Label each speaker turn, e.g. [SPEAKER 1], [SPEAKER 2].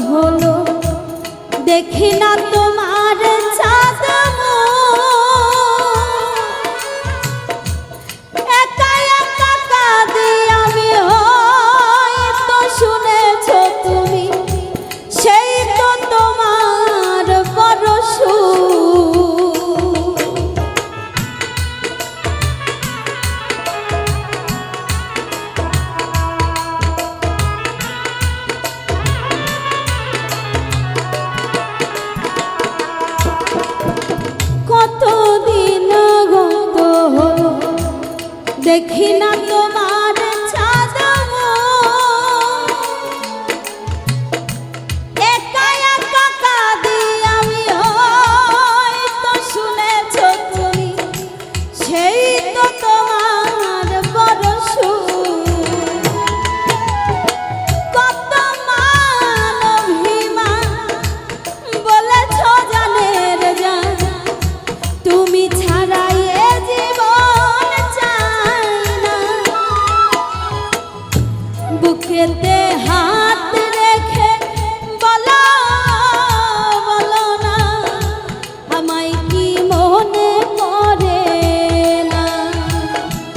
[SPEAKER 1] হলো দেখি না তোমার চাঁদ একা একা কাঁদি আমি হয়তো শুনেছ তুমি সেই তো তোমার বড় কতদিন গত হলো দেখি না তোমার চাঁদ একা একা কাঁদি আমি হয়তো শুনেছ তুমি সেই তো তোমার বড় কত মান অভিমান বলেছ জানের জান তুমি ছাড়াই এ জীবন চাই না বুকেতে